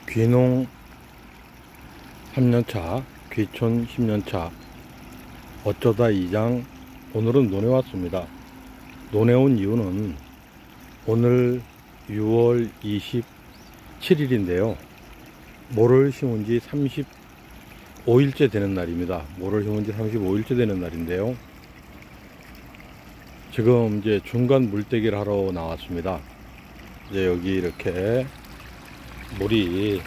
귀농 3년차, 귀촌 10년차, 어쩌다 이장. 오늘은 논에 왔습니다. 논에 온 이유는 오늘 6월 27일인데요 모를 심은 지 35일째 되는 날입니다. 모를 심은 지 35일째 되는 날인데요, 지금 이제 중간 물떼기를 하러 나왔습니다. 이제 여기 이렇게 물이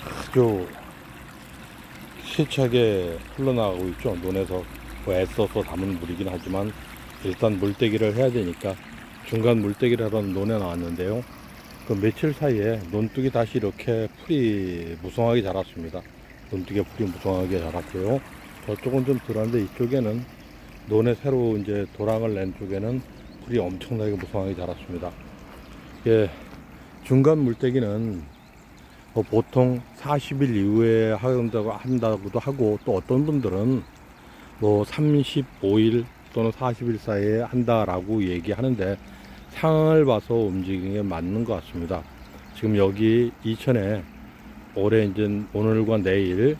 아주 세차게 흘러나가고 있죠. 논에서 애써서 담은 물이긴 하지만 일단 물떼기를 해야 되니까 중간 물떼기를 하러 논에 나왔는데요, 그 며칠 사이에 논둑이 다시 이렇게 풀이 무성하게 자랐습니다. 논둑에 풀이 무성하게 자랐고요. 저쪽은 좀 덜한데 이쪽에는 논에 새로 이제 도랑을 낸 쪽에는 풀이 엄청나게 무성하게 자랐습니다. 예, 중간 물떼기는 보통 40일 이후에 한다고도 하고, 또 어떤 분들은 뭐 35일 또는 40일 사이에 한다라고 얘기하는데 상황을 봐서 움직이는 게 맞는 것 같습니다. 지금 여기 이천에 올해 이제 오늘과 내일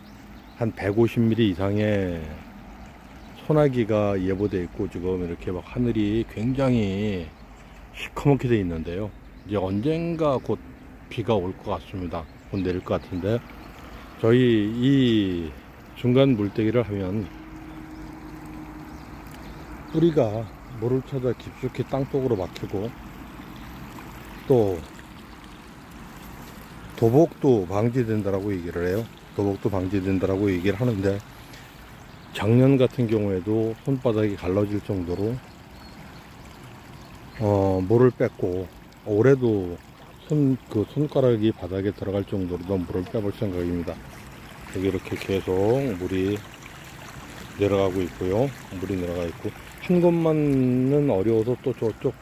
한 150mm 이상의 소나기가 예보되어 있고, 지금 이렇게 막 하늘이 굉장히 시커멓게 되어 있는데요, 이제 언젠가 곧 비가 올 것 같습니다. 곧 내릴 것 같은데, 저희 이 중간 물떼기를 하면 뿌리가 물을 찾아 깊숙이 땅속으로 막히고, 또 도복도 방지된다라고 얘기를 해요. 도복도 방지된다라고 얘기를 하는데, 작년 같은 경우에도 손바닥이 갈라질 정도로 물을 뺐고, 올해도 손가락이 바닥에 들어갈 정도로 물을 빼볼 생각입니다. 여기 이렇게 계속 물이 내려가고 있고요. 물이 내려가 있고, 한 곳만은 어려워서 또 저쪽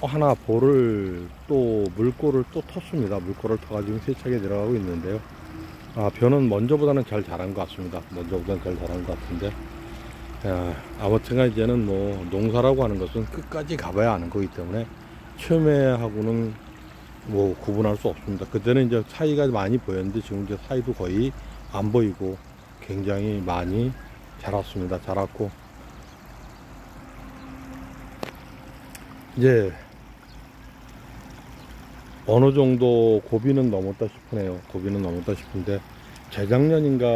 하나 물꼬를 또 텄습니다. 물꼬를 터가지고 세차게 내려가고 있는데요, 벼는 먼저보다는 잘 자란 것 같습니다. 먼저보다는 잘 자란 것 같은데, 아무튼간 이제는 뭐 농사라고 하는 것은 끝까지 가봐야 아는 거기 때문에 처음에 하고는 뭐 구분할 수 없습니다. 그때는 이제 사이가 많이 보였는데 지금 이제 사이도 거의 안 보이고 굉장히 많이 자랐습니다. 자랐고, 이제 어느 정도 고비는 넘었다 싶으네요. 고비는 넘었다 싶은데, 재작년인가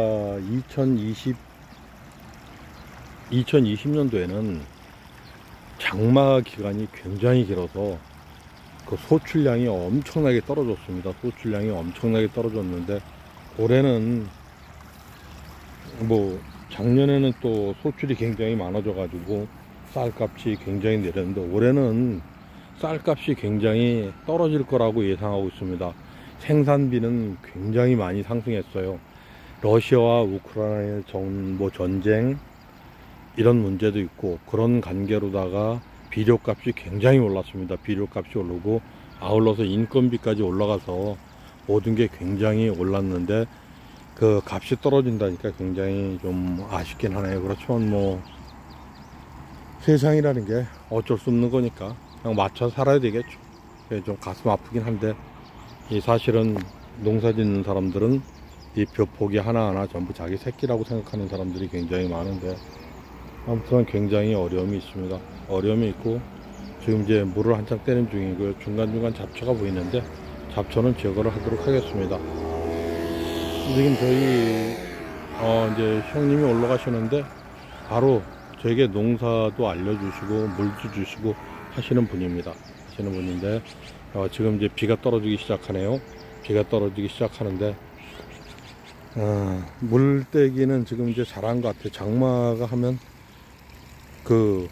2020년도에는 장마 기간이 굉장히 길어서 그 소출량이 엄청나게 떨어졌습니다. 소출량이 엄청나게 떨어졌는데, 올해는 뭐 작년에는 또 소출이 굉장히 많아져 가지고 쌀값이 굉장히 내렸는데, 올해는 쌀값이 굉장히 떨어질 거라고 예상하고 있습니다. 생산비는 굉장히 많이 상승했어요. 러시아와 우크라이나의 전쟁 이런 문제도 있고, 그런 관계로다가 비료값이 굉장히 올랐습니다. 비료값이 오르고 아울러서 인건비까지 올라가서 모든 게 굉장히 올랐는데, 그 값이 떨어진다니까 굉장히 좀 아쉽긴 하네요. 그렇지만 뭐 세상이라는 게 어쩔 수 없는 거니까 그냥 맞춰 살아야 되겠죠. 좀 가슴 아프긴 한데, 이 사실은 농사 짓는 사람들은 이 벼포기 하나하나 전부 자기 새끼라고 생각하는 사람들이 굉장히 많은데, 아무튼 굉장히 어려움이 있습니다. 어려움이 있고, 지금 이제 물을 한창 떼는 중이고요. 중간중간 잡초가 보이는데 잡초는 제거를 하도록 하겠습니다. 지금 저희 이제 형님이 올라가시는데 바로 저에게 농사도 알려주시고 물도 주시고 하시는 분입니다. 하시는 분인데, 지금 이제 비가 떨어지기 시작하네요. 비가 떨어지기 시작하는데, 물떼기는 지금 이제 잘한 것 같아요. 장마가 하면 그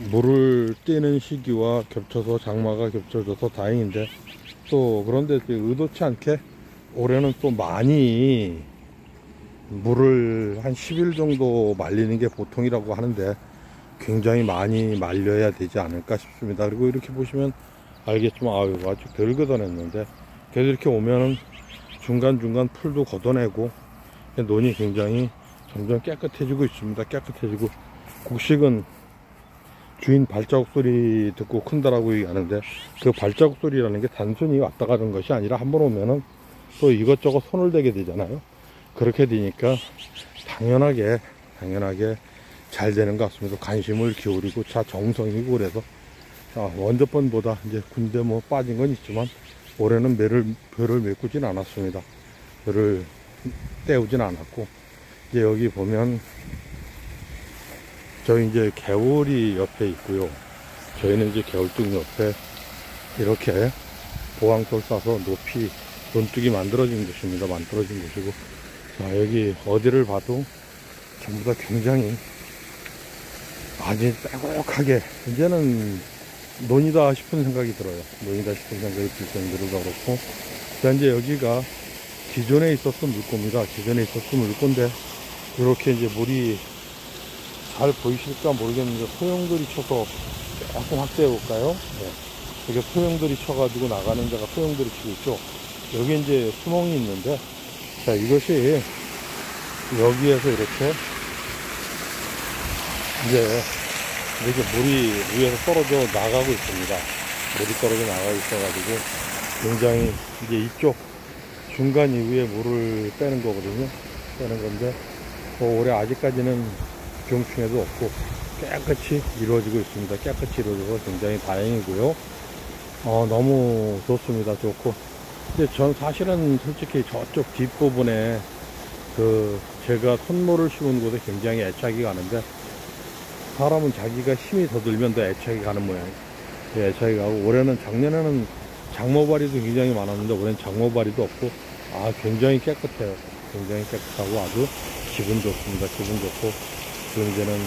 물을 떼는 시기와 겹쳐서 장마가 겹쳐져서 다행인데, 또 그런데 의도치 않게 올해는 또 많이 물을 한 10일 정도 말리는 게 보통이라고 하는데 굉장히 많이 말려야 되지 않을까 싶습니다. 그리고 이렇게 보시면 알겠지만 아직 덜 걷어냈는데, 계속 이렇게 오면은 중간중간 풀도 걷어내고 논이 굉장히 점점 깨끗해지고 있습니다. 깨끗해지고, 곡식은 주인 발자국 소리 듣고 큰다라고 얘기하는데, 그 발자국 소리라는 게 단순히 왔다 가는 것이 아니라 한 번 오면은 또 이것저것 손을 대게 되잖아요. 그렇게 되니까 당연하게 잘 되는 것 같습니다. 관심을 기울이고 자 정성이고. 그래서 원저번보다 이제 군대 뭐 빠진 건 있지만 올해는 별을 메꾸진 않았습니다. 별을 때우진 않았고, 이제 여기 보면 저희 이제 개울이 옆에 있고요. 저희는 이제 개울등 옆에 이렇게 보강돌 싸서 높이 논둑이 만들어진 곳입니다. 만들어진 곳이고, 자, 여기 어디를 봐도 전부 다 굉장히 아주 빼곡하게, 이제는 논이다 싶은 생각이 들어요. 논이다 싶은 생각이 들 정도로 그렇고, 자, 이제 여기가 기존에 있었던 물고입니다. 기존에 있었던 물고인데, 이렇게 이제 물이 잘 보이실까 모르겠는데, 소용돌이 쳐서 조금 확대해 볼까요? 네. 이게 소용돌이 쳐가지고 나가는 데가 소용돌이 치고 있죠. 여기 이제 수멍이 있는데, 자, 이것이 여기에서 이렇게 이제 이렇게 물이 위에서 떨어져 나가고 있습니다. 물이 떨어져 나가고 있어가지고 굉장히 이제 이쪽 중간 이후에 물을 빼는 거거든요. 빼는 건데 올해 아직까지는 병충해도 없고 깨끗이 이루어지고 있습니다. 깨끗이 이루어져서 굉장히 다행이고요. 너무 좋습니다. 좋고, 이제 전 사실은 솔직히 저쪽 뒷부분에 제가 손모를 심은 곳에 굉장히 애착이 가는데, 사람은 자기가 힘이 더 들면 더 애착이 가는 모양이에요. 애착이 가고, 작년에는 장모바리도 굉장히 많았는데 올해는 장모바리도 없고, 굉장히 깨끗해요. 굉장히 깨끗하고 아주 기분 좋습니다. 기분 좋고, 지금 이제는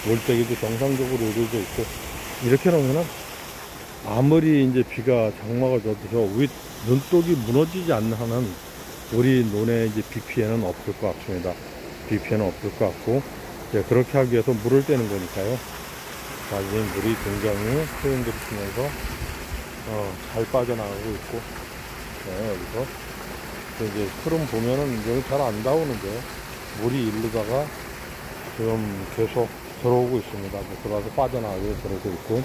물때기도 정상적으로 이루어져 있고, 이렇게 놓으면은 아무리 이제 비가 장마가 져도 저 위 눈독이 무너지지 않는 한은 우리 논에 이제 비 피해는 없을 것 같습니다. 비 피해는 없을 것 같고, 이제 그렇게 하기 위해서 물을 떼는 거니까요. 자, 이제 물이 굉장히 소용돌이 치면서 잘 빠져나가고 있고, 네, 여기서 이제 흐름 보면은 여기 잘 안 닿오는데 물이 이르다가 지금 계속 들어오고 있습니다. 들어와서 빠져나가게 들어오고 있고,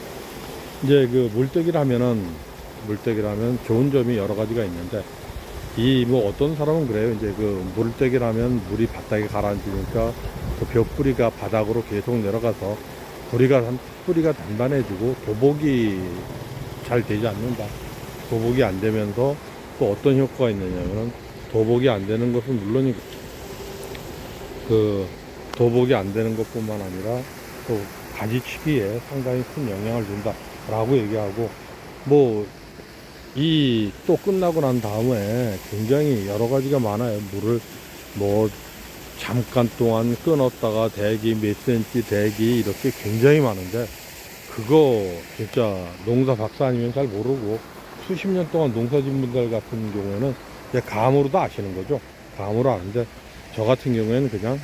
이제 그 물떼기라면 좋은 점이 여러 가지가 있는데, 뭐 어떤 사람은 그래요. 이제 그 물떼기라면 물이 바닥에 가라앉으니까 그 벽뿌리가 바닥으로 계속 내려가서 뿌리가 단단해지고 도복이 잘 되지 않는다. 도복이 안 되면서 또 어떤 효과가 있느냐면은, 도복이 안 되는 것은 물론이고, 도복이 안 되는 것뿐만 아니라 또 가지치기에 상당히 큰 영향을 준다라고 얘기하고, 또 끝나고 난 다음에 굉장히 여러 가지가 많아요. 물을 잠깐 동안 끊었다가 대기, 몇 센치 대기, 이렇게 굉장히 많은데, 그거 진짜 농사 박사 아니면 잘 모르고 수십 년 동안 농사 짓는 분들 같은 경우에는 감으로도 아시는 거죠. 감으로 아는데, 저 같은 경우에는 그냥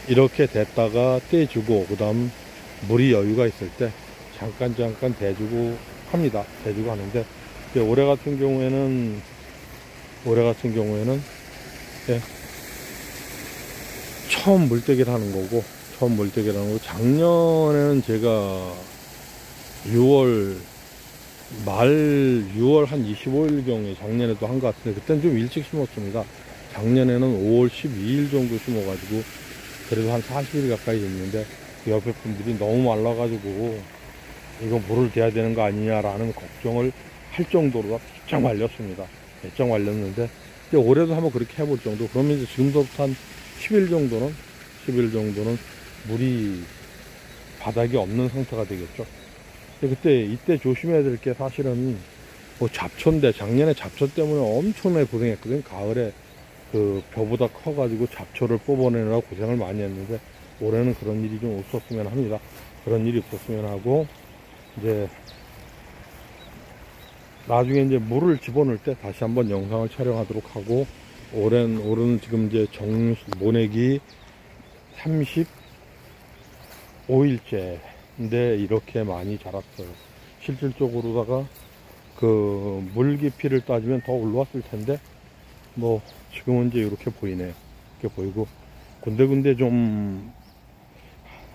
이렇게 됐다가 떼주고, 그 다음 물이 여유가 있을 때 잠깐 대주고 합니다. 대주고 하는데, 올해 같은 경우에는 처음 물떼기를 하는 거고, 작년에는 제가 6월 한 25일경에 작년에도 한 것 같은데, 그때는 좀 일찍 심었습니다. 작년에는 5월 12일 정도 심어가지고 그래도 한 40일 가까이 됐는데, 그 옆에 분들이 너무 말라가지고 이거 물을 대야 되는 거 아니냐라는 걱정을 할 정도로 바짝 말렸습니다. 바짝 말렸는데, 이제 올해도 한번 그렇게 해볼 정도. 그러면 이제 지금부터 한 10일 정도는 물이 바닥이 없는 상태가 되겠죠. 이때 조심해야 될 게, 사실은 잡초인데, 작년에 잡초 때문에 엄청나게 고생했거든요. 가을에 벼보다 커가지고 잡초를 뽑아내느라 고생을 많이 했는데, 올해는 그런 일이 좀 없었으면 합니다. 그런 일이 없었으면 하고, 이제 나중에 이제 물을 집어넣을 때 다시 한번 영상을 촬영하도록 하고, 올해는 지금 이제 모내기 35일째인데 이렇게 많이 자랐어요. 실질적으로다가 물 깊이를 따지면 더 올라왔을 텐데, 지금은 이제 이렇게 보이네요. 이렇게 보이고, 군데군데 좀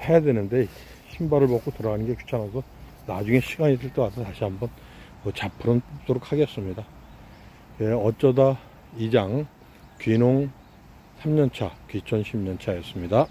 해야 되는데 신발을 벗고 들어가는 게 귀찮아서 나중에 시간이 될 때 와서 다시 한번 잡풀어 보도록 하겠습니다. 예, 어쩌다 2장 귀농 3년차, 귀촌 10년차였습니다.